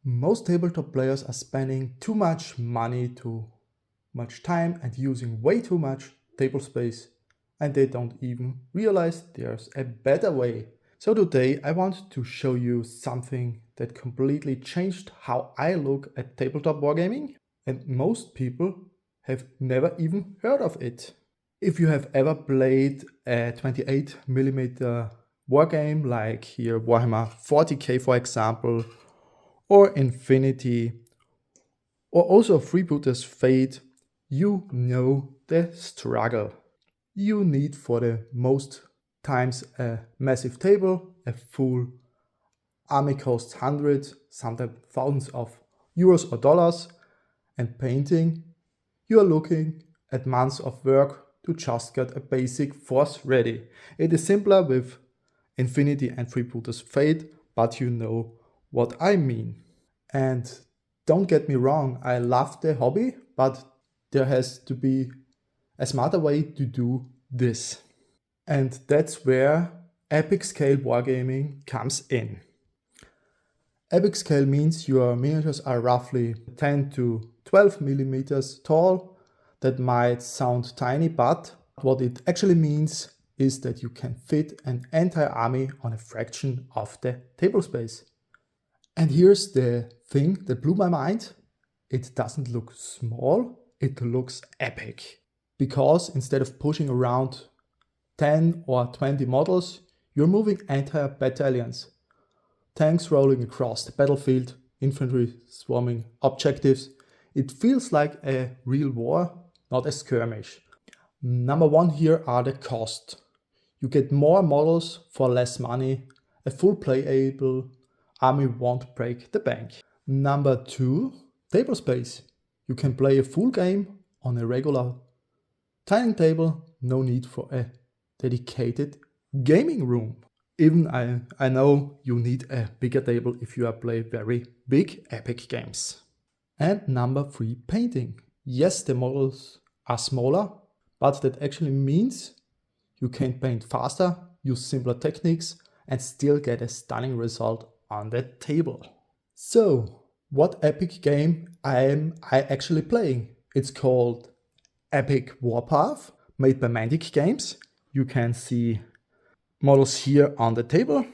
Most tabletop players are spending too much money, too much time and using way too much table space, and they don't even realize there's a better way. So today I want to show you something that completely changed how I look at tabletop wargaming, and most people have never even heard of it. If you have ever played a 28mm wargame like here Warhammer 40k for example, or Infinity, or also Freebooters Fate, you know the struggle. You need for the most times a massive table, a full army costs hundreds, sometimes thousands of euros or dollars, and painting, you are looking at months of work to just get a basic force ready. It is simpler with Infinity and Freebooters Fate, but you know what I mean. And don't get me wrong, I love the hobby, but there has to be a smarter way to do this. And that's where epic scale wargaming comes in. Epic scale means your miniatures are roughly 10 to 12 millimeters tall. That might sound tiny, but what it actually means is that you can fit an entire army on a fraction of the table space. And here's the thing that blew my mind. It doesn't look small, it looks epic. Because instead of pushing around 10 or 20 models, you're moving entire battalions. Tanks rolling across the battlefield, infantry swarming objectives. It feels like a real war, not a skirmish. Number one here are the cost. You get more models for less money. A full playable army won't break the bank. Number two, table space. You can play a full game on a regular dining table, no need for a dedicated gaming room. Even I know you need a bigger table if you are play very big epic games. And number three, painting. Yes, the models are smaller, but that actually means you can paint faster, use simpler techniques, and still get a stunning result on the table. So, what epic game am I actually playing? It's called Epic Warpath, made by Mantic Games. You can see models here on the table,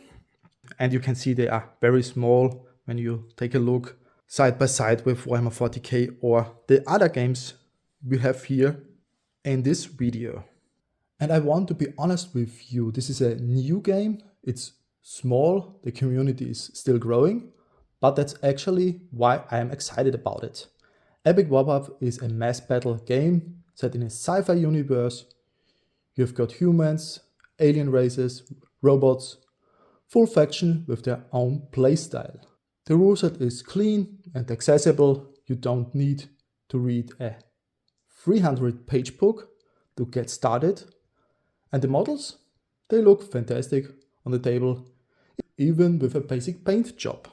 and you can see they are very small when you take a look side by side with Warhammer 40k or the other games we have here in this video. And I want to be honest with you, this is a new game, it's small, the community is still growing, but that's actually why I am excited about it. Epic Warpath is a mass battle game set in a sci-fi universe. You've got humans, alien races, robots, full faction with their own playstyle. The rule set is clean and accessible. You don't need to read a 300-page book to get started. And the models, they look fantastic on the table, even with a basic paint job.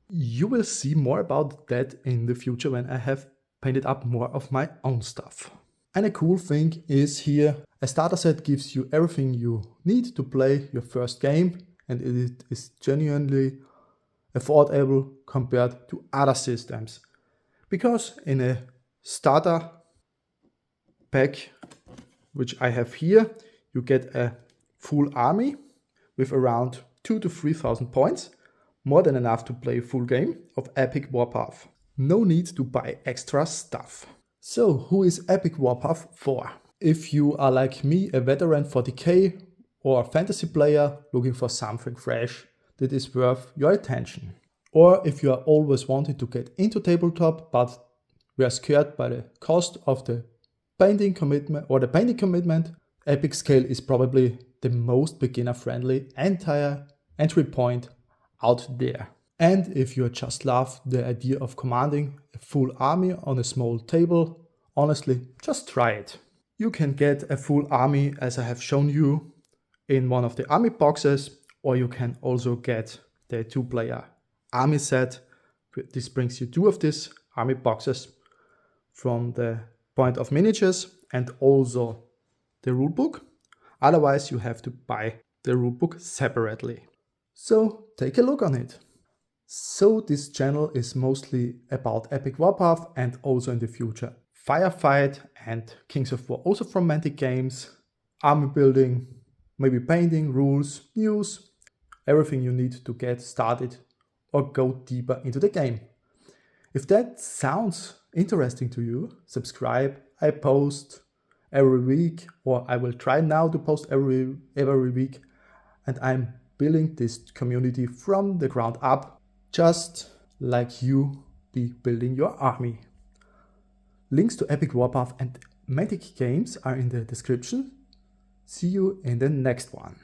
You will see more about that in the future when I have painted up more of my own stuff. And a cool thing is here, a starter set gives you everything you need to play your first game, and it is genuinely affordable compared to other systems. Because in a starter pack, which I have here, you get a full army with around 2,000 to 3,000 points, more than enough to play a full game of Epic Warpath. No need to buy extra stuff. So who is Epic Warpath for? If you are like me, a veteran 40k or a fantasy player looking for something fresh that is worth your attention. Or if you are always wanting to get into tabletop but we are scared by the cost of the painting commitment, Epic Scale is probably the most beginner-friendly entry point out there. And if you just love the idea of commanding a full army on a small table, honestly, just try it. You can get a full army as I have shown you in one of the army boxes, or you can also get the 2-player army set. This brings you 2 of these army boxes from the point of miniatures and also the rulebook. Otherwise, you have to buy the rulebook separately. So take a look on it. So this channel is mostly about Epic Warpath and also in the future Firefight and Kings of War, also from Mantic Games, army building, maybe painting, rules, news, everything you need to get started or go deeper into the game. If that sounds interesting to you, subscribe. I post every week, or I will try now to post every week, and I'm building this community from the ground up, just like you be building your army. Links to Epic Warpath and Mantic Games are in the description. See you in the next one.